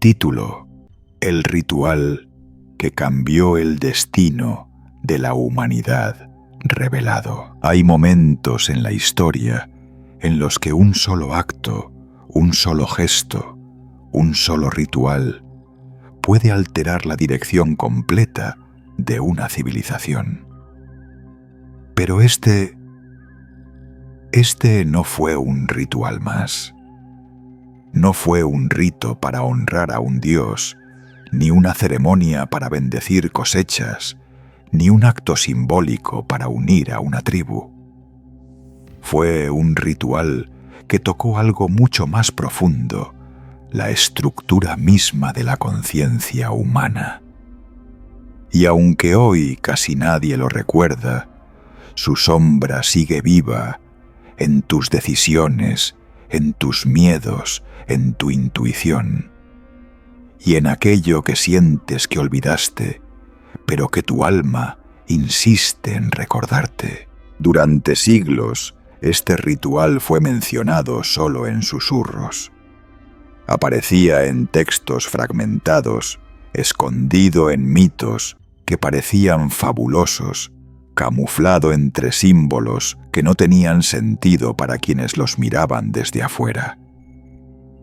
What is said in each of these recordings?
Título: El ritual que cambió el destino de la humanidad revelado. Hay momentos en la historia en los que un solo acto, un solo gesto, un solo ritual puede alterar la dirección completa de una civilización. Pero este no fue un ritual más. No fue un rito para honrar a un dios, ni una ceremonia para bendecir cosechas, ni un acto simbólico para unir a una tribu. Fue un ritual que tocó algo mucho más profundo, la estructura misma de la conciencia humana. Y aunque hoy casi nadie lo recuerda, su sombra sigue viva en tus decisiones, en tus miedos, en tu intuición, y en aquello que sientes que olvidaste, pero que tu alma insiste en recordarte. Durante siglos, este ritual fue mencionado solo en susurros. Aparecía en textos fragmentados, escondido en mitos que parecían fabulosos, camuflado entre símbolos que no tenían sentido para quienes los miraban desde afuera.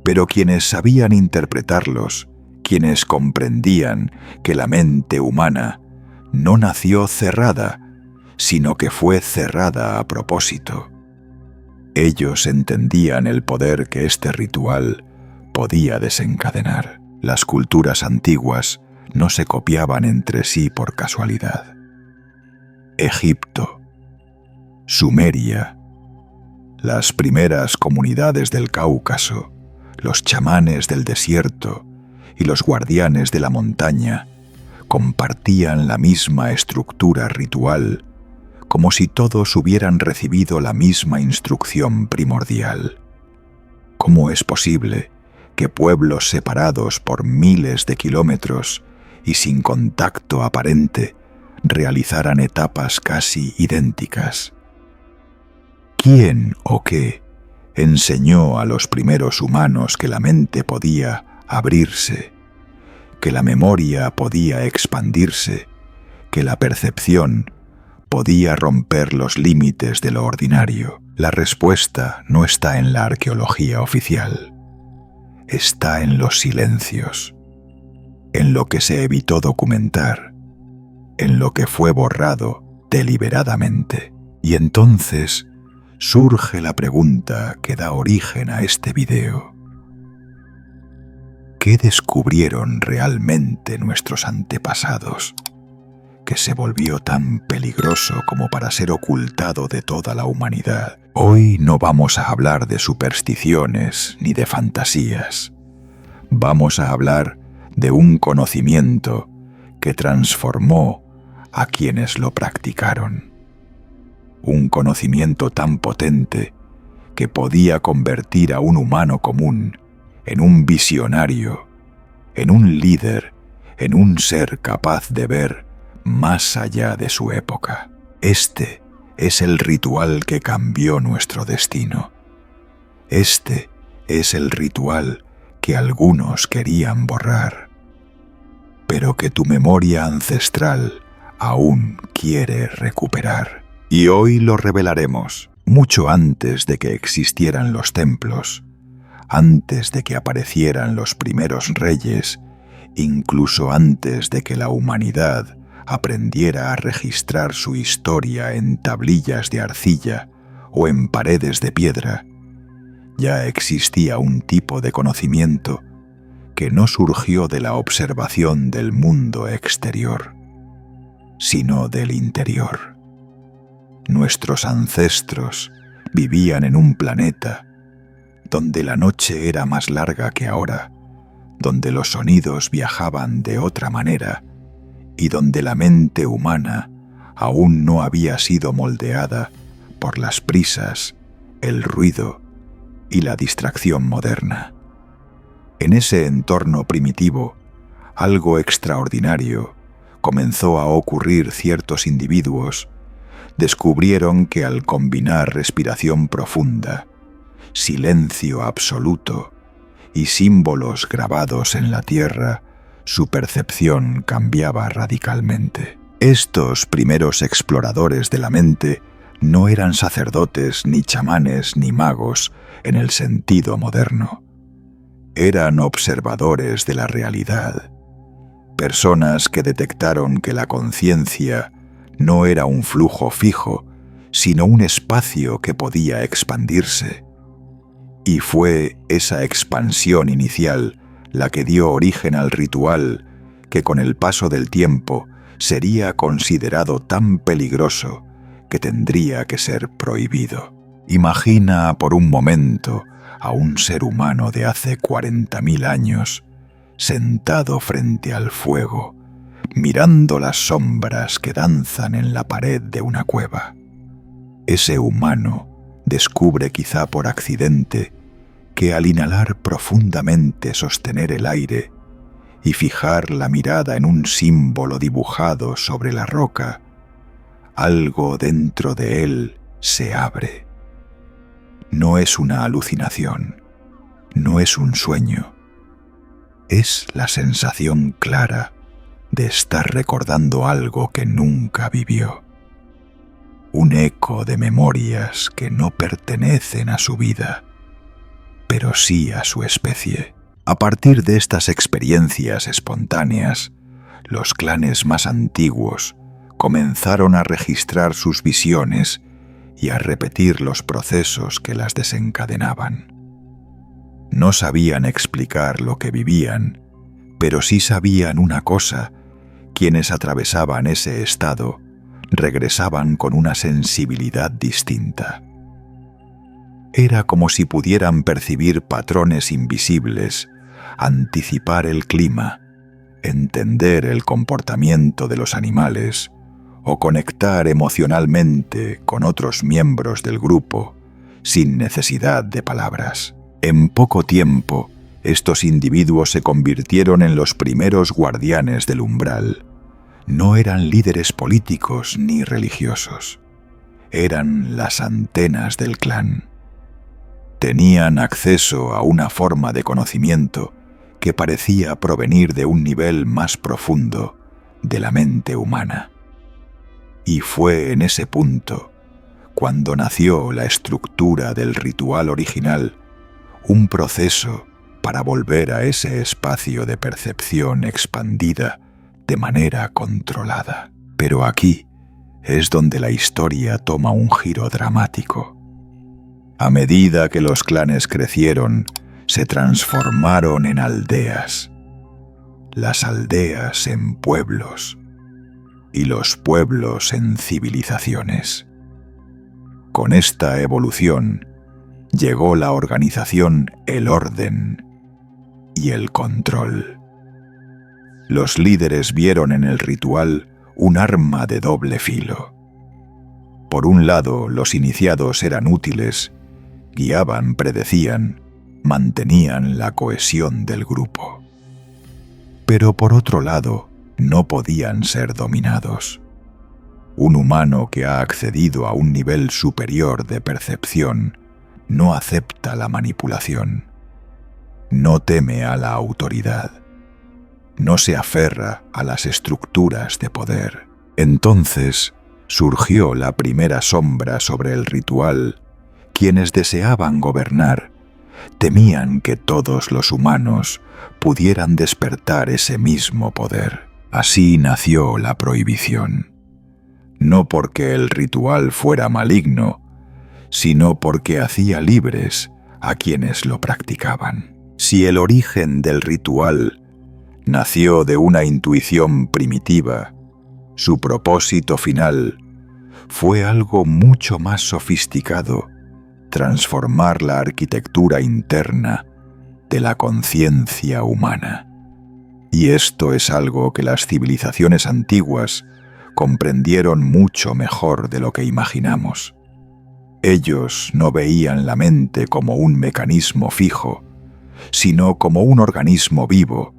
Pero quienes sabían interpretarlos, quienes comprendían que la mente humana no nació cerrada, sino que fue cerrada a propósito. Ellos entendían el poder que este ritual podía desencadenar. Las culturas antiguas no se copiaban entre sí por casualidad. Egipto, Sumeria, las primeras comunidades del Cáucaso, los chamanes del desierto y los guardianes de la montaña compartían la misma estructura ritual, como si todos hubieran recibido la misma instrucción primordial. ¿Cómo es posible que pueblos separados por miles de kilómetros y sin contacto aparente realizaran etapas casi idénticas? ¿Quién o qué enseñó a los primeros humanos que la mente podía abrirse, que la memoria podía expandirse, que la percepción podía romper los límites de lo ordinario? La respuesta no está en la arqueología oficial. Está en los silencios, en lo que se evitó documentar, en lo que fue borrado deliberadamente. Y entonces surge la pregunta que da origen a este video. ¿Qué descubrieron realmente nuestros antepasados, que se volvió tan peligroso como para ser ocultado de toda la humanidad? Hoy no vamos a hablar de supersticiones ni de fantasías. Vamos a hablar de un conocimiento que transformó a quienes lo practicaron. Un conocimiento tan potente que podía convertir a un humano común en un visionario, en un líder, en un ser capaz de ver más allá de su época. Este es el ritual que cambió nuestro destino. Este es el ritual que algunos querían borrar, pero que tu memoria ancestral aún quiere recuperar. Y hoy lo revelaremos, mucho antes de que existieran los templos, antes de que aparecieran los primeros reyes, incluso antes de que la humanidad aprendiera a registrar su historia en tablillas de arcilla o en paredes de piedra. Ya existía un tipo de conocimiento que no surgió de la observación del mundo exterior, sino del interior. Nuestros ancestros vivían en un planeta donde la noche era más larga que ahora, donde los sonidos viajaban de otra manera y donde la mente humana aún no había sido moldeada por las prisas, el ruido y la distracción moderna. En ese entorno primitivo, algo extraordinario comenzó a ocurrir. Ciertos individuos descubrieron que al combinar respiración profunda, silencio absoluto y símbolos grabados en la tierra, su percepción cambiaba radicalmente. Estos primeros exploradores de la mente no eran sacerdotes, ni chamanes, ni magos en el sentido moderno. Eran observadores de la realidad, personas que detectaron que la conciencia no era un flujo fijo, sino un espacio que podía expandirse. Y fue esa expansión inicial la que dio origen al ritual que con el paso del tiempo sería considerado tan peligroso que tendría que ser prohibido. Imagina por un momento a un ser humano de hace 40.000 años, sentado frente al fuego, mirando las sombras que danzan en la pared de una cueva. Ese humano descubre quizá por accidente que al inhalar profundamente sostener el aire y fijar la mirada en un símbolo dibujado sobre la roca, algo dentro de él se abre. No es una alucinación, no es un sueño, es la sensación clara de estar recordando algo que nunca vivió. Un eco de memorias que no pertenecen a su vida, pero sí a su especie. A partir de estas experiencias espontáneas, los clanes más antiguos comenzaron a registrar sus visiones y a repetir los procesos que las desencadenaban. No sabían explicar lo que vivían, pero sí sabían una cosa: quienes atravesaban ese estado regresaban con una sensibilidad distinta. Era como si pudieran percibir patrones invisibles, anticipar el clima, entender el comportamiento de los animales o conectar emocionalmente con otros miembros del grupo sin necesidad de palabras. En poco tiempo, estos individuos se convirtieron en los primeros guardianes del umbral. No eran líderes políticos ni religiosos. Eran las antenas del clan. Tenían acceso a una forma de conocimiento que parecía provenir de un nivel más profundo de la mente humana. Y fue en ese punto cuando nació la estructura del ritual original, un proceso para volver a ese espacio de percepción expandida de manera controlada. Pero aquí es donde la historia toma un giro dramático. A medida que los clanes crecieron, se transformaron en aldeas, las aldeas en pueblos y los pueblos en civilizaciones. Con esta evolución llegó la organización, el orden y el control. Los líderes vieron en el ritual un arma de doble filo. Por un lado, los iniciados eran útiles, guiaban, predecían, mantenían la cohesión del grupo. Pero por otro lado, no podían ser dominados. Un humano que ha accedido a un nivel superior de percepción no acepta la manipulación, no teme a la autoridad, no se aferra a las estructuras de poder. Entonces surgió la primera sombra sobre el ritual. Quienes deseaban gobernar temían que todos los humanos pudieran despertar ese mismo poder. Así nació la prohibición. No porque el ritual fuera maligno, sino porque hacía libres a quienes lo practicaban. Si el origen del ritual nació de una intuición primitiva, su propósito final fue algo mucho más sofisticado: transformar la arquitectura interna de la conciencia humana. Y esto es algo que las civilizaciones antiguas comprendieron mucho mejor de lo que imaginamos. Ellos no veían la mente como un mecanismo fijo, sino como un organismo vivo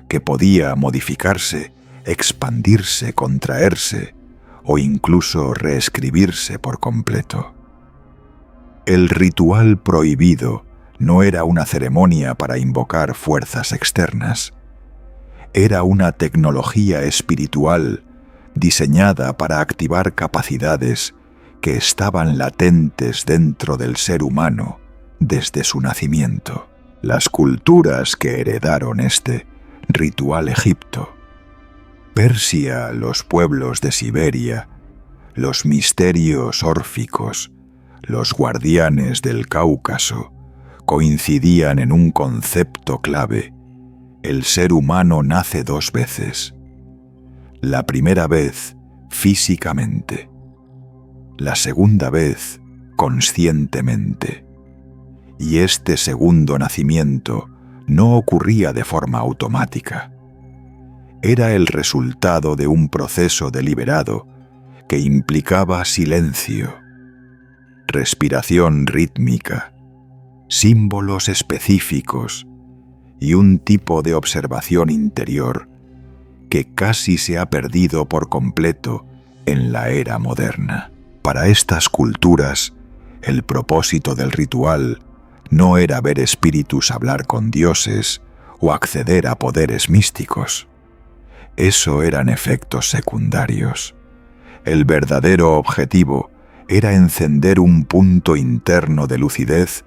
que podía modificarse, expandirse, contraerse o incluso reescribirse por completo. El ritual prohibido No era una ceremonia para invocar fuerzas externas. Era una tecnología espiritual diseñada para activar capacidades que estaban latentes dentro del ser humano desde su nacimiento. Las culturas que heredaron este ritual Egipto, Persia, los pueblos de Siberia, los misterios órficos, los guardianes del Cáucaso, coincidían en un concepto clave: el ser humano nace dos veces. La primera vez físicamente, la segunda vez conscientemente. Y este segundo nacimiento no ocurría de forma automática. Era el resultado de un proceso deliberado que implicaba silencio, respiración rítmica, símbolos específicos y un tipo de observación interior que casi se ha perdido por completo en la era moderna. Para estas culturas, el propósito del ritual no era ver espíritus hablar con dioses o acceder a poderes místicos. Eso eran efectos secundarios. El verdadero objetivo era encender un punto interno de lucidez,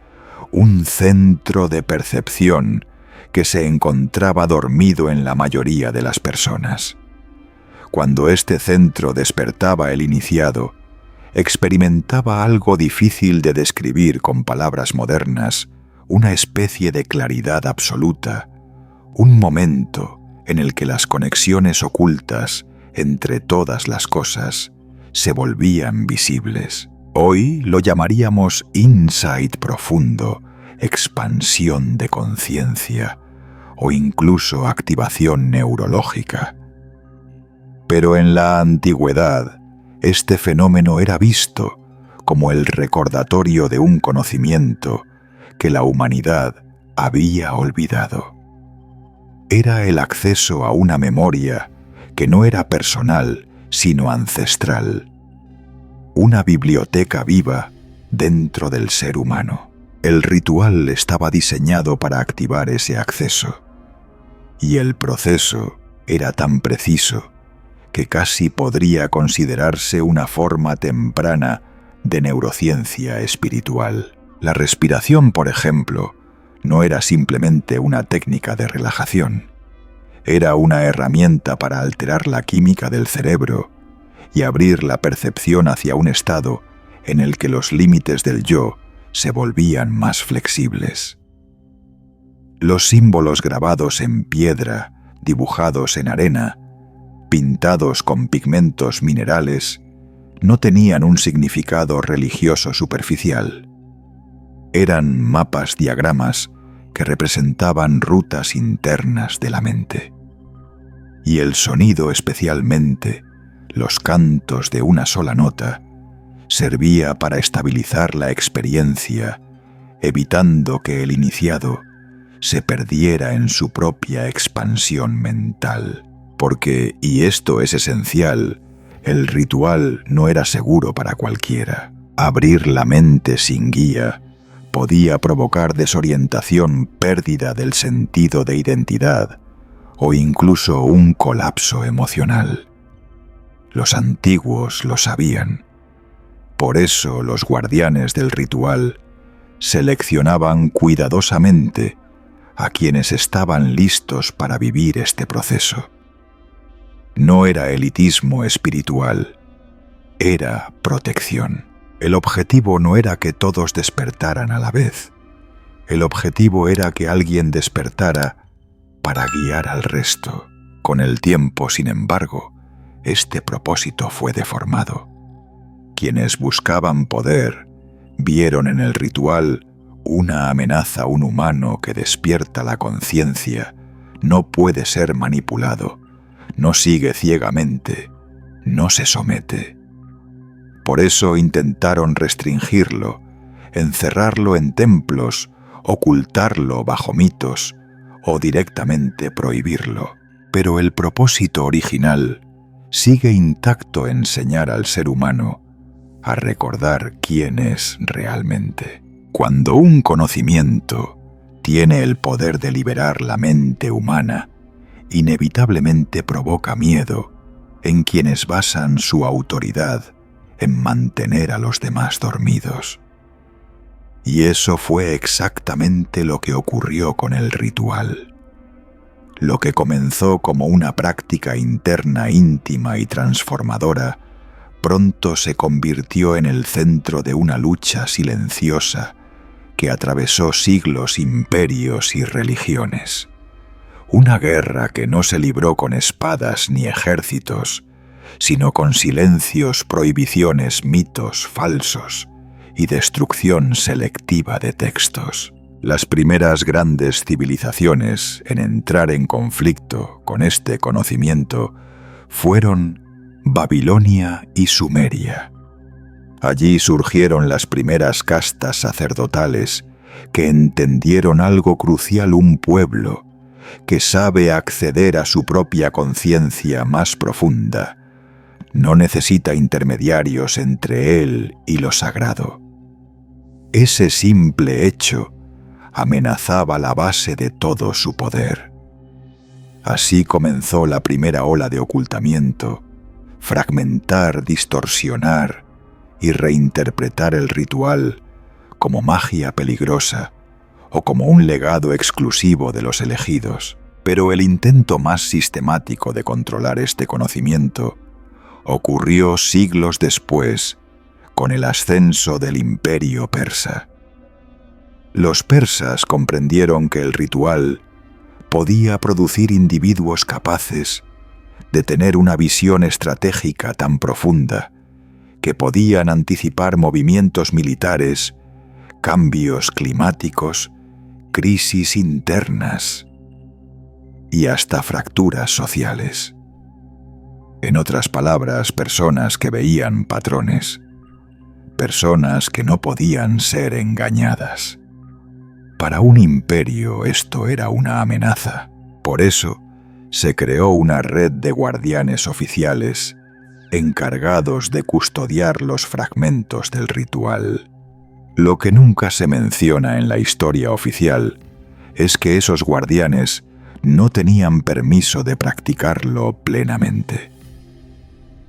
un centro de percepción que se encontraba dormido en la mayoría de las personas. Cuando este centro despertaba el iniciado, experimentaba algo difícil de describir con palabras modernas, una especie de claridad absoluta, un momento en el que las conexiones ocultas entre todas las cosas se volvían visibles. Hoy lo llamaríamos insight profundo, expansión de conciencia o incluso activación neurológica. Pero en la antigüedad, este fenómeno era visto como el recordatorio de un conocimiento que la humanidad había olvidado. Era el acceso a una memoria que no era personal, sino ancestral. Una biblioteca viva dentro del ser humano. El ritual estaba diseñado para activar ese acceso. Y el proceso era tan preciso que casi podría considerarse una forma temprana de neurociencia espiritual. La respiración, por ejemplo, no era simplemente una técnica de relajación. Era una herramienta para alterar la química del cerebro y abrir la percepción hacia un estado en el que los límites del yo se volvían más flexibles. Los símbolos grabados en piedra, dibujados en arena, pintados con pigmentos minerales, no tenían un significado religioso superficial. Eran mapas diagramas que representaban rutas internas de la mente. Y el sonido, especialmente los cantos de una sola nota, servía para estabilizar la experiencia, evitando que el iniciado se perdiera en su propia expansión mental. Porque, y esto es esencial, el ritual no era seguro para cualquiera. Abrir la mente sin guía podía provocar desorientación, pérdida del sentido de identidad o incluso un colapso emocional. Los antiguos lo sabían. Por eso los guardianes del ritual seleccionaban cuidadosamente a quienes estaban listos para vivir este proceso. No era elitismo espiritual, era protección. El objetivo no era que todos despertaran a la vez. El objetivo era que alguien despertara para guiar al resto. Con el tiempo, sin embargo, este propósito fue deformado. Quienes buscaban poder vieron en el ritual una amenaza a un humano que despierta la conciencia, no puede ser manipulado, no sigue ciegamente, no se somete. Por eso intentaron restringirlo, encerrarlo en templos, ocultarlo bajo mitos o directamente prohibirlo. Pero el propósito original sigue intacto: enseñar al ser humano a recordar quién es realmente. Cuando un conocimiento tiene el poder de liberar la mente humana, inevitablemente provoca miedo en quienes basan su autoridad en mantener a los demás dormidos. Y eso fue exactamente lo que ocurrió con el ritual. Lo que comenzó como una práctica interna íntima y transformadora, pronto se convirtió en el centro de una lucha silenciosa que atravesó siglos, imperios y religiones. Una guerra que no se libró con espadas ni ejércitos, sino con silencios, prohibiciones, mitos falsos y destrucción selectiva de textos. Las primeras grandes civilizaciones en entrar en conflicto con este conocimiento fueron Babilonia y Sumeria. Allí surgieron las primeras castas sacerdotales que entendieron algo crucial: un pueblo que sabe acceder a su propia conciencia más profunda no necesita intermediarios entre él y lo sagrado. Ese simple hecho amenazaba la base de todo su poder. Así comenzó la primera ola de ocultamiento: fragmentar, distorsionar y reinterpretar el ritual como magia peligrosa o como un legado exclusivo de los elegidos. Pero el intento más sistemático de controlar este conocimiento ocurrió siglos después, con el ascenso del Imperio Persa. Los persas comprendieron que el ritual podía producir individuos capaces de tener una visión estratégica tan profunda que podían anticipar movimientos militares, cambios climáticos, crisis internas y hasta fracturas sociales. En otras palabras, personas que veían patrones, personas que no podían ser engañadas. Para un imperio esto era una amenaza. Por eso se creó una red de guardianes oficiales encargados de custodiar los fragmentos del ritual. Lo que nunca se menciona en la historia oficial es que esos guardianes no tenían permiso de practicarlo plenamente.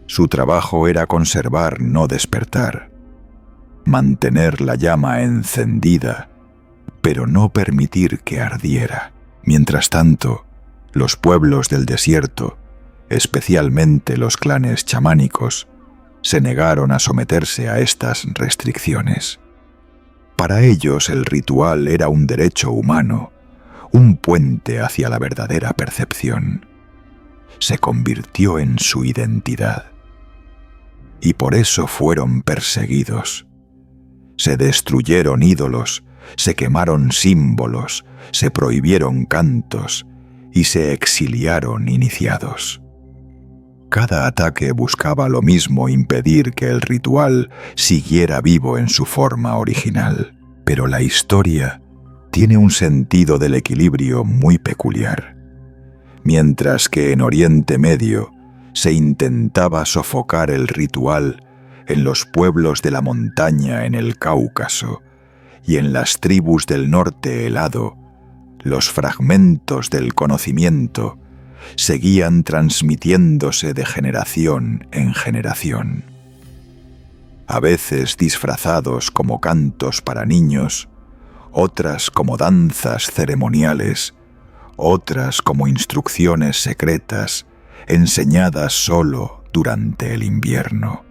Su trabajo era conservar, no despertar, mantener la llama encendida, pero no permitir que ardiera. Mientras tanto, los pueblos del desierto, especialmente los clanes chamánicos, se negaron a someterse a estas restricciones. Para ellos el ritual era un derecho humano, un puente hacia la verdadera percepción. Se convirtió en su identidad. Y por eso fueron perseguidos. Se destruyeron ídolos, se quemaron símbolos, se prohibieron cantos y se exiliaron iniciados. Cada ataque buscaba lo mismo: impedir que el ritual siguiera vivo en su forma original. Pero la historia tiene un sentido del equilibrio muy peculiar. Mientras que en Oriente Medio se intentaba sofocar el ritual en los pueblos de la montaña en el Cáucaso y en las tribus del norte helado, los fragmentos del conocimiento seguían transmitiéndose de generación en generación. A veces disfrazados como cantos para niños, otras como danzas ceremoniales, otras como instrucciones secretas enseñadas solo durante el invierno.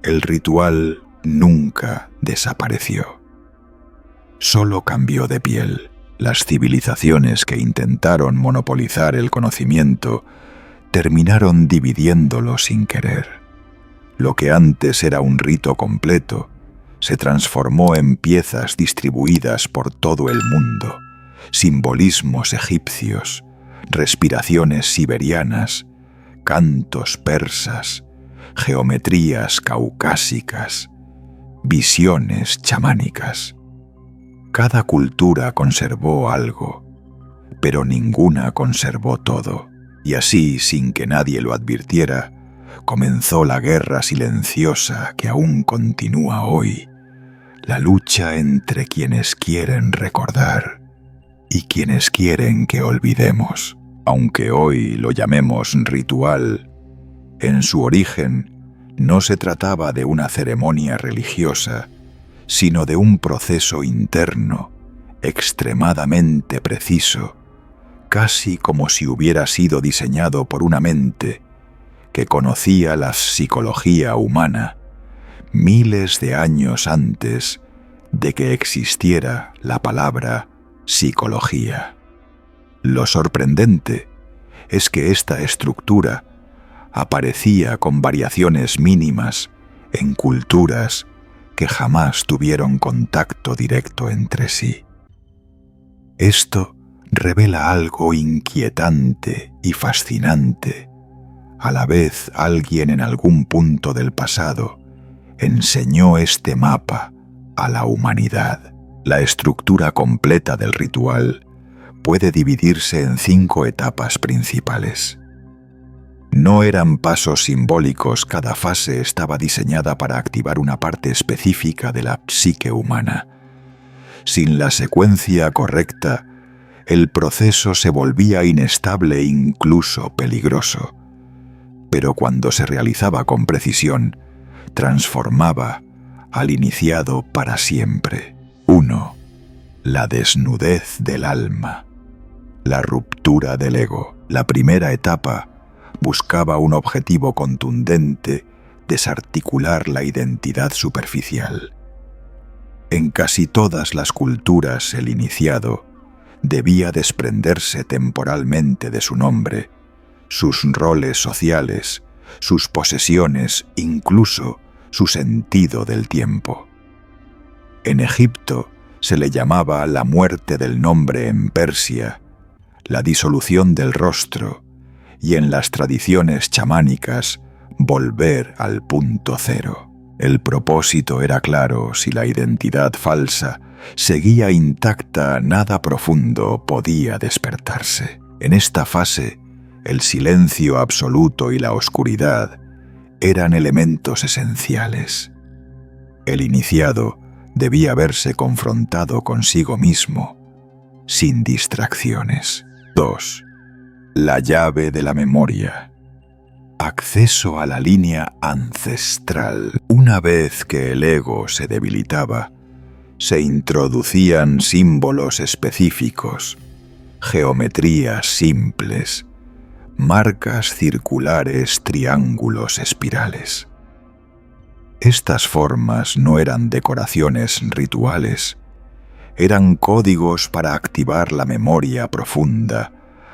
El ritual nunca desapareció. Solo cambió de piel. Las civilizaciones que intentaron monopolizar el conocimiento terminaron dividiéndolo sin querer. Lo que antes era un rito completo se transformó en piezas distribuidas por todo el mundo, simbolismos egipcios, respiraciones siberianas, cantos persas, geometrías caucásicas, visiones chamánicas. Cada cultura conservó algo, pero ninguna conservó todo. Y así, sin que nadie lo advirtiera, comenzó la guerra silenciosa que aún continúa hoy, la lucha entre quienes quieren recordar y quienes quieren que olvidemos. Aunque hoy lo llamemos ritual, en su origen no se trataba de una ceremonia religiosa, sino de un proceso interno, extremadamente preciso, casi como si hubiera sido diseñado por una mente que conocía la psicología humana miles de años antes de que existiera la palabra psicología. Lo sorprendente es que esta estructura aparecía con variaciones mínimas en culturas que jamás tuvieron contacto directo entre sí. Esto revela algo inquietante y fascinante. A la vez, alguien en algún punto del pasado enseñó este mapa a la humanidad. La estructura completa del ritual puede dividirse en 5 etapas principales. No eran pasos simbólicos, cada fase estaba diseñada para activar una parte específica de la psique humana. Sin la secuencia correcta, el proceso se volvía inestable e incluso peligroso. Pero cuando se realizaba con precisión, transformaba al iniciado para siempre. 1. La desnudez del alma. La ruptura del ego. La primera etapa buscaba un objetivo contundente: desarticular la identidad superficial. En casi todas las culturas, el iniciado debía desprenderse temporalmente de su nombre, sus roles sociales, sus posesiones, incluso su sentido del tiempo. En Egipto se le llamaba la muerte del nombre, en Persia la disolución del rostro, y en las tradiciones chamánicas volver al punto cero. El propósito era claro: si la identidad falsa seguía intacta, nada profundo podía despertarse. En esta fase, el silencio absoluto y la oscuridad eran elementos esenciales. El iniciado debía verse confrontado consigo mismo, sin distracciones. 2. La llave de la memoria. Acceso a la línea ancestral. Una vez que el ego se debilitaba, se introducían símbolos específicos, geometrías simples, marcas circulares, triángulos, espirales. Estas formas no eran decoraciones rituales, eran códigos para activar la memoria profunda,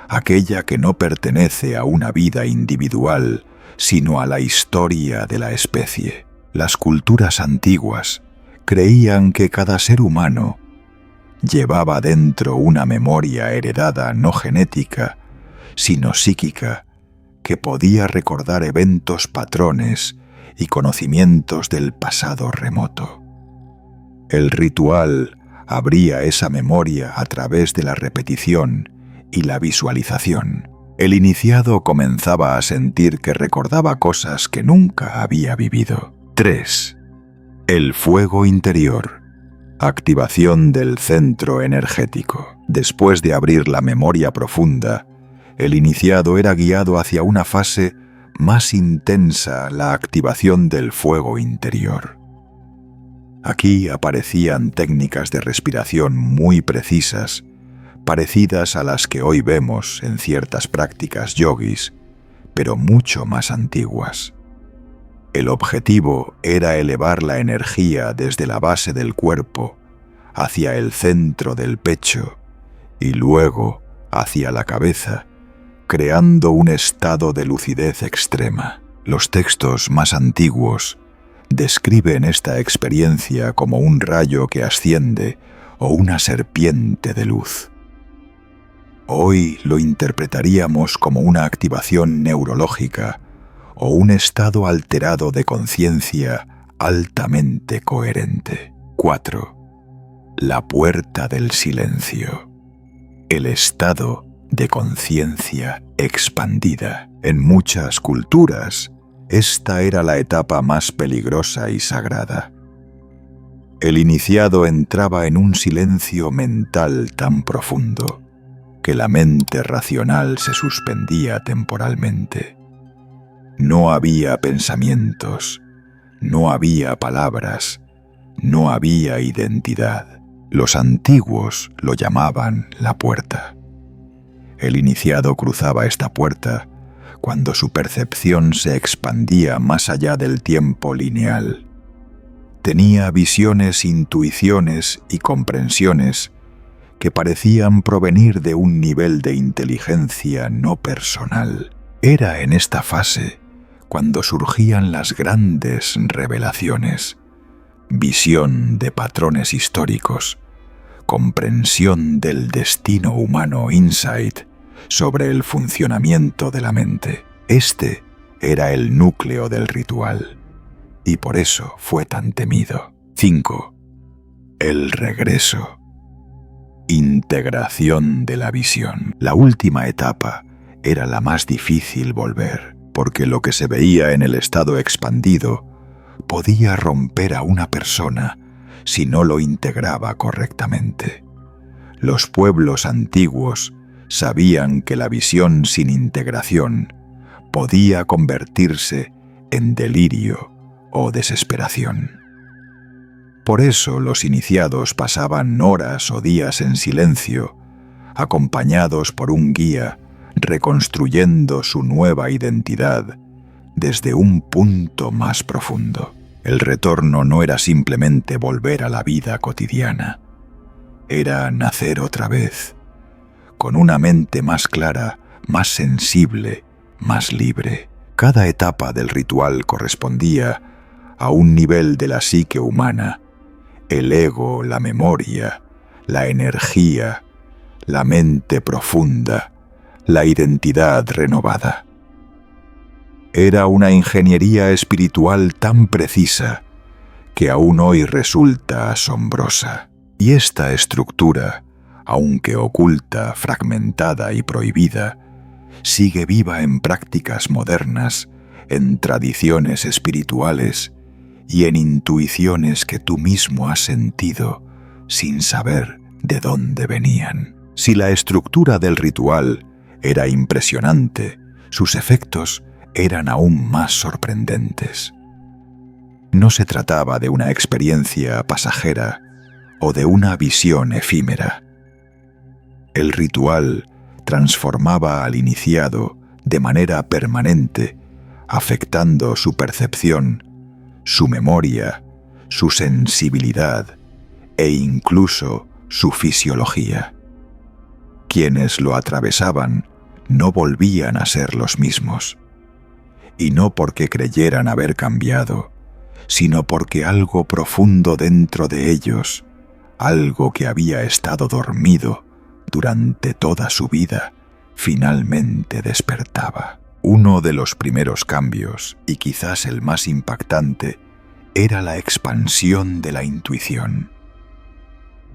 aquella que no pertenece a una vida individual, sino a la historia de la especie. Las culturas antiguas creían que cada ser humano llevaba dentro una memoria heredada, no genética, sino psíquica, que podía recordar eventos, patrones y conocimientos del pasado remoto. El ritual abría esa memoria a través de la repetición y la visualización. El iniciado comenzaba a sentir que recordaba cosas que nunca había vivido. 3. El fuego interior. Activación del centro energético. Después de abrir la memoria profunda, el iniciado era guiado hacia una fase más intensa: la activación del fuego interior. Aquí aparecían técnicas de respiración muy precisas, parecidas a las que hoy vemos en ciertas prácticas yogis, pero mucho más antiguas. El objetivo era elevar la energía desde la base del cuerpo hacia el centro del pecho y luego hacia la cabeza, creando un estado de lucidez extrema. Los textos más antiguos describen esta experiencia como un rayo que asciende o una serpiente de luz. Hoy lo interpretaríamos como una activación neurológica o un estado alterado de conciencia altamente coherente. 4. La puerta del silencio. El estado de conciencia expandida. En muchas culturas, esta era la etapa más peligrosa y sagrada. El iniciado entraba en un silencio mental tan profundo que la mente racional se suspendía temporalmente. No había pensamientos, no había palabras, no había identidad. Los antiguos lo llamaban la puerta. El iniciado cruzaba esta puerta cuando su percepción se expandía más allá del tiempo lineal. Tenía visiones, intuiciones y comprensiones que parecían provenir de un nivel de inteligencia no personal. Era en esta fase cuando surgían las grandes revelaciones: visión de patrones históricos, comprensión del destino humano, insight sobre el funcionamiento de la mente. Este era el núcleo del ritual, y por eso fue tan temido. 5. El regreso. Integración de la visión. La última etapa era la más difícil volver, porque lo que se veía en el estado expandido podía romper a una persona si no lo integraba correctamente. Los pueblos antiguos sabían que la visión sin integración podía convertirse en delirio o desesperación. Por eso los iniciados pasaban horas o días en silencio, acompañados por un guía, reconstruyendo su nueva identidad desde un punto más profundo. El retorno no era simplemente volver a la vida cotidiana, era nacer otra vez, con una mente más clara, más sensible, más libre. Cada etapa del ritual correspondía a un nivel de la psique humana: el ego, la memoria, la energía, la mente profunda, la identidad renovada. Era una ingeniería espiritual tan precisa que aún hoy resulta asombrosa. Y esta estructura, aunque oculta, fragmentada y prohibida, sigue viva en prácticas modernas, en tradiciones espirituales y en intuiciones que tú mismo has sentido sin saber de dónde venían. Si la estructura del ritual era impresionante, sus efectos eran aún más sorprendentes. No se trataba de una experiencia pasajera o de una visión efímera. El ritual transformaba al iniciado de manera permanente, afectando su percepción, su memoria, su sensibilidad e incluso su fisiología. Quienes lo atravesaban no volvían a ser los mismos, y no porque creyeran haber cambiado, sino porque algo profundo dentro de ellos, algo que había estado dormido durante toda su vida, finalmente despertaba. Uno de los primeros cambios, y quizás el más impactante, era la expansión de la intuición.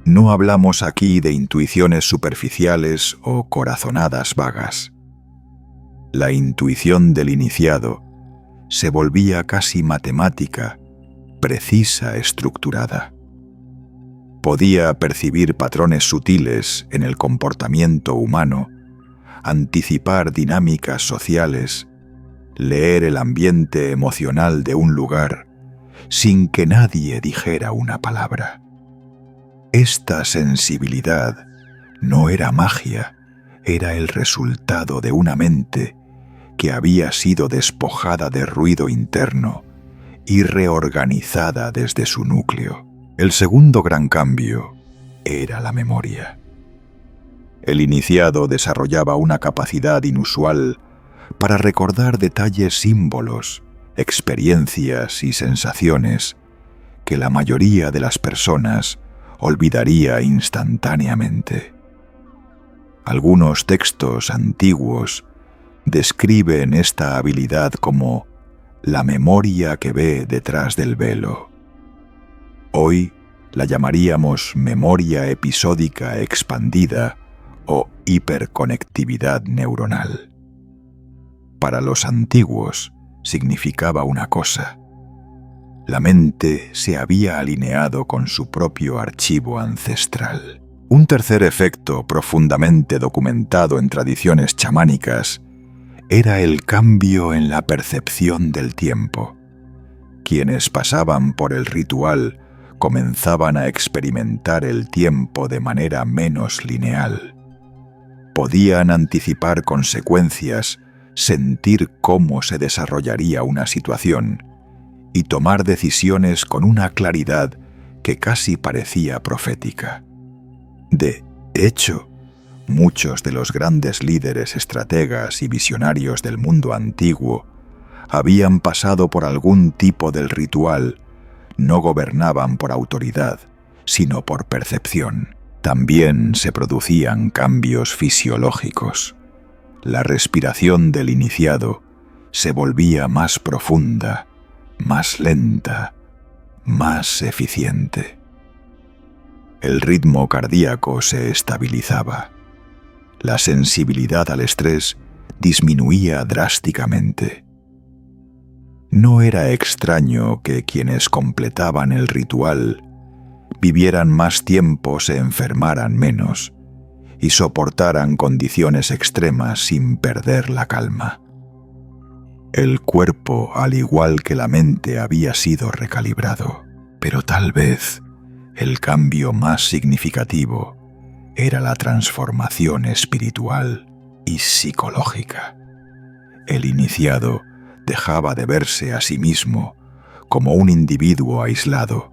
No hablamos aquí de intuiciones superficiales o corazonadas vagas. La intuición del iniciado se volvía casi matemática, precisa, estructurada. Podía percibir patrones sutiles en el comportamiento humano, anticipar dinámicas sociales, leer el ambiente emocional de un lugar sin que nadie dijera una palabra. Esta sensibilidad no era magia, era el resultado de una mente que había sido despojada de ruido interno y reorganizada desde su núcleo. El segundo gran cambio era la memoria. El iniciado desarrollaba una capacidad inusual para recordar detalles, símbolos, experiencias y sensaciones que la mayoría de las personas olvidaría instantáneamente. Algunos textos antiguos describen esta habilidad como la memoria que ve detrás del velo. Hoy la llamaríamos memoria episódica expandida o hiperconectividad neuronal. Para los antiguos significaba una cosa: La mente se había alineado con su propio archivo ancestral. Un tercer efecto profundamente documentado en tradiciones chamánicas era el cambio en la percepción del tiempo. Quienes pasaban por el ritual comenzaban a experimentar el tiempo de manera menos lineal. Podían anticipar consecuencias, sentir cómo se desarrollaría una situación y tomar decisiones con una claridad que casi parecía profética. De hecho, muchos de los grandes líderes, estrategas y visionarios del mundo antiguo habían pasado por algún tipo del ritual. No gobernaban por autoridad, sino por percepción. También se producían cambios fisiológicos. La respiración del iniciado se volvía más profunda, más lenta, más eficiente. El ritmo cardíaco se estabilizaba. La sensibilidad al estrés disminuía drásticamente. No era extraño que quienes completaban el ritual vivieran más tiempo, se enfermaran menos y soportaran condiciones extremas sin perder la calma. El cuerpo, al igual que la mente, había sido recalibrado, pero tal vez el cambio más significativo era la transformación espiritual y psicológica. El iniciado dejaba de verse a sí mismo como un individuo aislado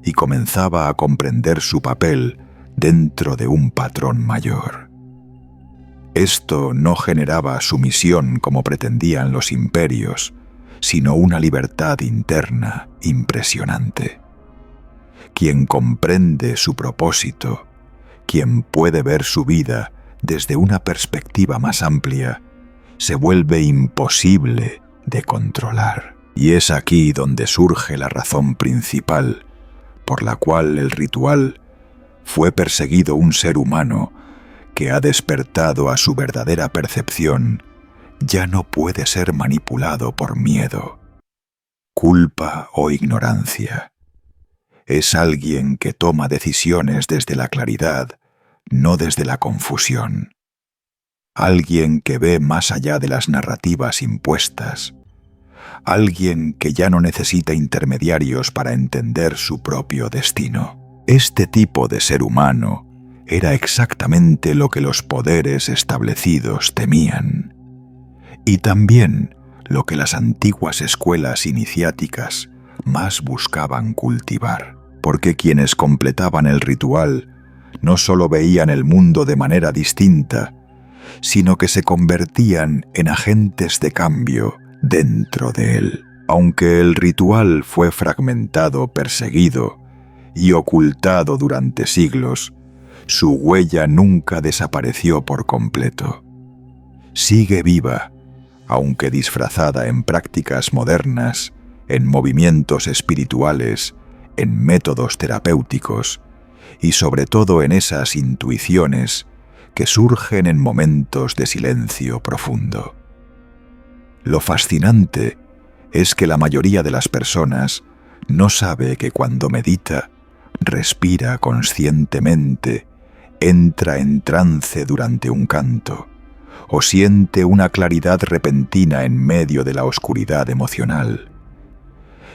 y comenzaba a comprender su papel dentro de un patrón mayor. Esto no generaba sumisión como pretendían los imperios, sino una libertad interna impresionante. Quien comprende su propósito, quien puede ver su vida desde una perspectiva más amplia, se vuelve imposible de controlar. Y es aquí donde surge la razón principal por la cual el ritual fue perseguido un ser humano que ha despertado a su verdadera percepción. Ya no puede ser manipulado por miedo, culpa o ignorancia. Es alguien que toma decisiones desde la claridad, no desde la confusión. Alguien que ve más allá de las narrativas impuestas. Alguien que ya no necesita intermediarios para entender su propio destino. Este tipo de ser humano era exactamente lo que los poderes establecidos temían. Y también lo que las antiguas escuelas iniciáticas más buscaban cultivar. Porque quienes completaban el ritual no solo veían el mundo de manera distinta, sino que se convertían en agentes de cambio dentro de él. Aunque el ritual fue fragmentado, perseguido y ocultado durante siglos, su huella nunca desapareció por completo. Sigue viva, aunque disfrazada en prácticas modernas, en movimientos espirituales, en métodos terapéuticos y sobre todo en esas intuiciones que surgen en momentos de silencio profundo. Lo fascinante es que la mayoría de las personas no sabe que cuando medita, respira conscientemente, entra en trance durante un canto o siente una claridad repentina en medio de la oscuridad emocional.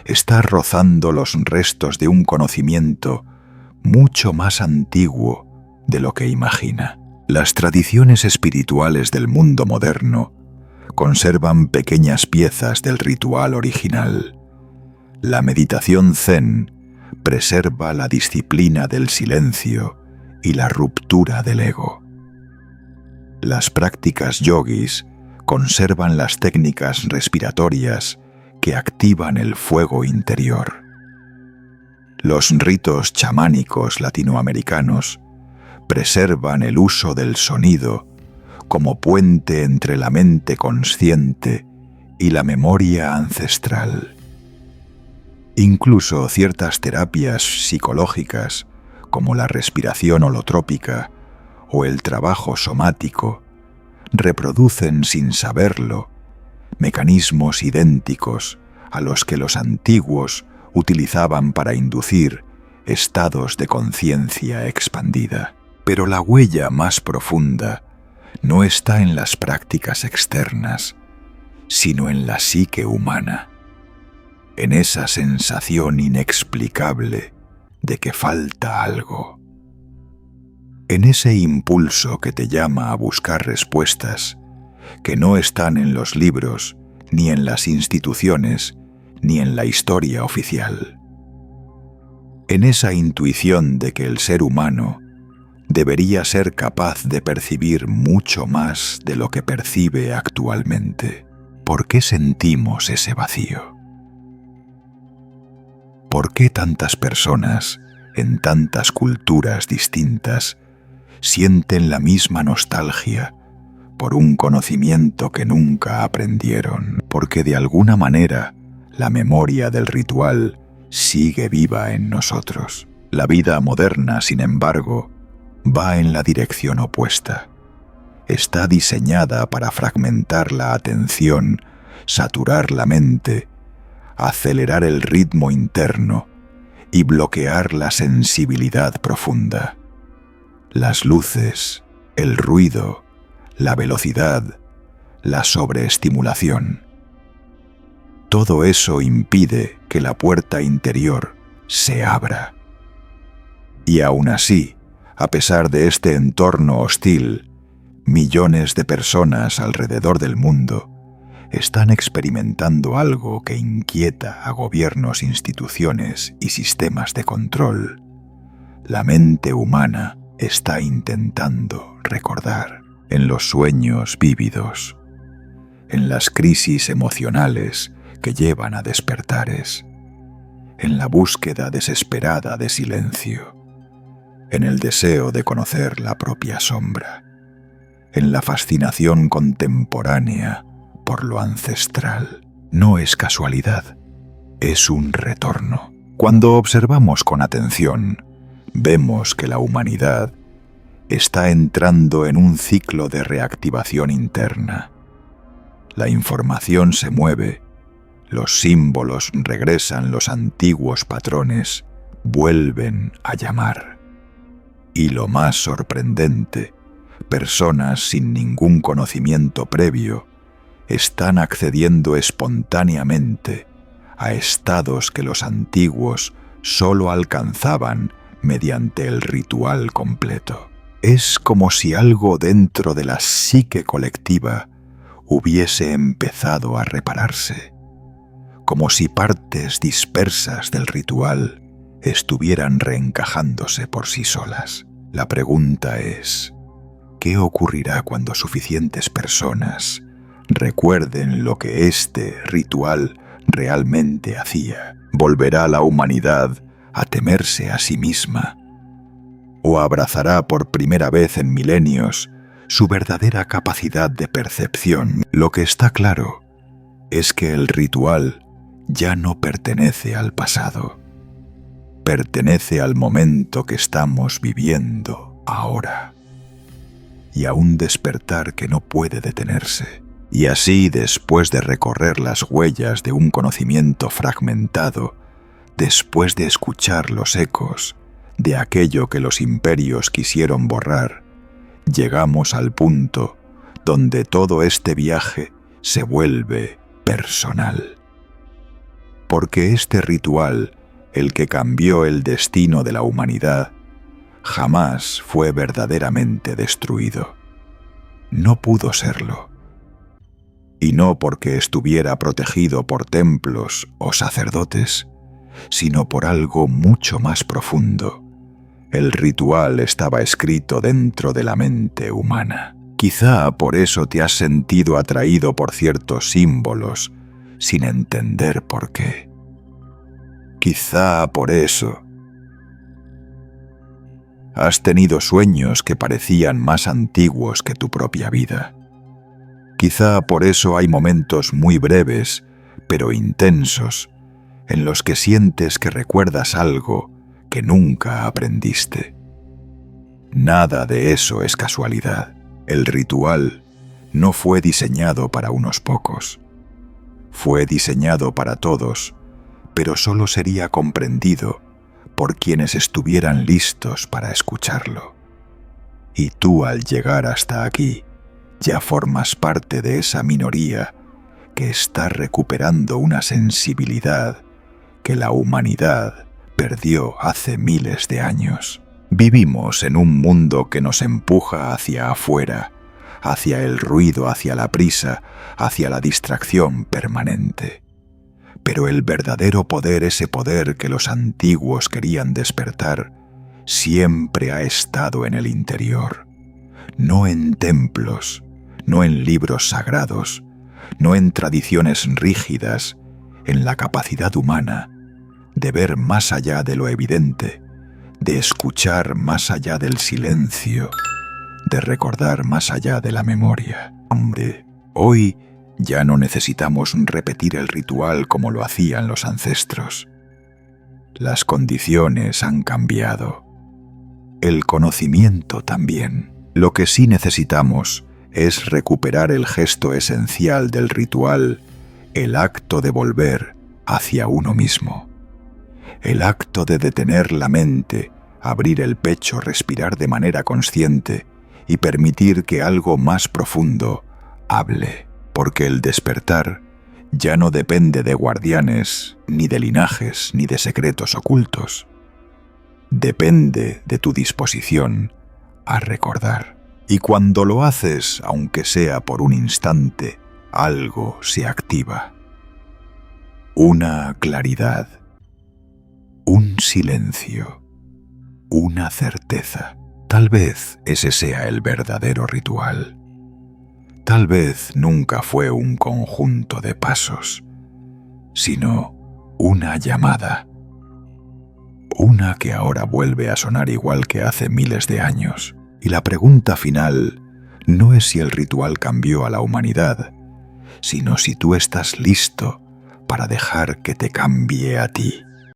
Está rozando los restos de un conocimiento mucho más antiguo de lo que imagina. Las tradiciones espirituales del mundo moderno conservan pequeñas piezas del ritual original. La meditación zen preserva la disciplina del silencio y la ruptura del ego. Las prácticas yogis conservan las técnicas respiratorias que activan el fuego interior. Los ritos chamánicos latinoamericanos preservan el uso del sonido como puente entre la mente consciente y la memoria ancestral. Incluso ciertas terapias psicológicas, como la respiración holotrópica o el trabajo somático, reproducen sin saberlo mecanismos idénticos a los que los antiguos utilizaban para inducir estados de conciencia expandida. Pero la huella más profunda no está en las prácticas externas, sino en la psique humana, en esa sensación inexplicable de que falta algo, en ese impulso que te llama a buscar respuestas que no están en los libros, ni en las instituciones, ni en la historia oficial, en esa intuición de que el ser humano debería ser capaz de percibir mucho más de lo que percibe actualmente. ¿Por qué sentimos ese vacío? ¿Por qué tantas personas, en tantas culturas distintas, sienten la misma nostalgia por un conocimiento que nunca aprendieron? Porque de alguna manera la memoria del ritual sigue viva en nosotros. La vida moderna, sin embargo, va en la dirección opuesta. Está diseñada para fragmentar la atención, saturar la mente, acelerar el ritmo interno y bloquear la sensibilidad profunda. Las luces, el ruido, la velocidad, la sobreestimulación. Todo eso impide que la puerta interior se abra. Y aún así, a pesar de este entorno hostil, millones de personas alrededor del mundo están experimentando algo que inquieta a gobiernos, instituciones y sistemas de control. La mente humana está intentando recordar en los sueños vívidos, en las crisis emocionales que llevan a despertares, en la búsqueda desesperada de silencio, en el deseo de conocer la propia sombra, en la fascinación contemporánea por lo ancestral. No es casualidad, es un retorno. Cuando observamos con atención, vemos que la humanidad está entrando en un ciclo de reactivación interna. La información se mueve, los símbolos regresan, los antiguos patrones vuelven a llamar. Y lo más sorprendente, personas sin ningún conocimiento previo están accediendo espontáneamente a estados que los antiguos solo alcanzaban mediante el ritual completo. Es como si algo dentro de la psique colectiva hubiese empezado a repararse, como si partes dispersas del ritual estuvieran reencajándose por sí solas. La pregunta es, ¿qué ocurrirá cuando suficientes personas recuerden lo que este ritual realmente hacía? ¿Volverá la humanidad a temerse a sí misma? ¿O abrazará por primera vez en milenios su verdadera capacidad de percepción? Lo que está claro es que el ritual ya no pertenece al pasado. Pertenece al momento que estamos viviendo ahora, y a un despertar que no puede detenerse. Y así, después de recorrer las huellas de un conocimiento fragmentado, después de escuchar los ecos de aquello que los imperios quisieron borrar, llegamos al punto donde todo este viaje se vuelve personal. Porque este ritual, el que cambió el destino de la humanidad, jamás fue verdaderamente destruido. No pudo serlo. Y no porque estuviera protegido por templos o sacerdotes, sino por algo mucho más profundo. El ritual estaba escrito dentro de la mente humana. Quizá por eso te has sentido atraído por ciertos símbolos, sin entender por qué. Quizá por eso has tenido sueños que parecían más antiguos que tu propia vida. Quizá por eso hay momentos muy breves, pero intensos, en los que sientes que recuerdas algo que nunca aprendiste. Nada de eso es casualidad. El ritual no fue diseñado para unos pocos. Fue diseñado para todos, pero solo sería comprendido por quienes estuvieran listos para escucharlo. Y tú, al llegar hasta aquí, ya formas parte de esa minoría que está recuperando una sensibilidad que la humanidad perdió hace miles de años. Vivimos en un mundo que nos empuja hacia afuera, hacia el ruido, hacia la prisa, hacia la distracción permanente. Pero el verdadero poder, ese poder que los antiguos querían despertar, siempre ha estado en el interior. No en templos, no en libros sagrados, no en tradiciones rígidas, en la capacidad humana de ver más allá de lo evidente, de escuchar más allá del silencio, de recordar más allá de la memoria. Hoy ya no necesitamos repetir el ritual como lo hacían los ancestros. Las condiciones han cambiado. El conocimiento también. Lo que sí necesitamos es recuperar el gesto esencial del ritual, el acto de volver hacia uno mismo. El acto de detener la mente, abrir el pecho, respirar de manera consciente y permitir que algo más profundo hable, porque el despertar ya no depende de guardianes, ni de linajes, ni de secretos ocultos. Depende de tu disposición a recordar. Y cuando lo haces, aunque sea por un instante, algo se activa. Una claridad, un silencio, una certeza. Tal vez ese sea el verdadero ritual. Tal vez nunca fue un conjunto de pasos, sino una llamada. Una que ahora vuelve a sonar igual que hace miles de años. Y la pregunta final no es si el ritual cambió a la humanidad, sino si tú estás listo para dejar que te cambie a ti.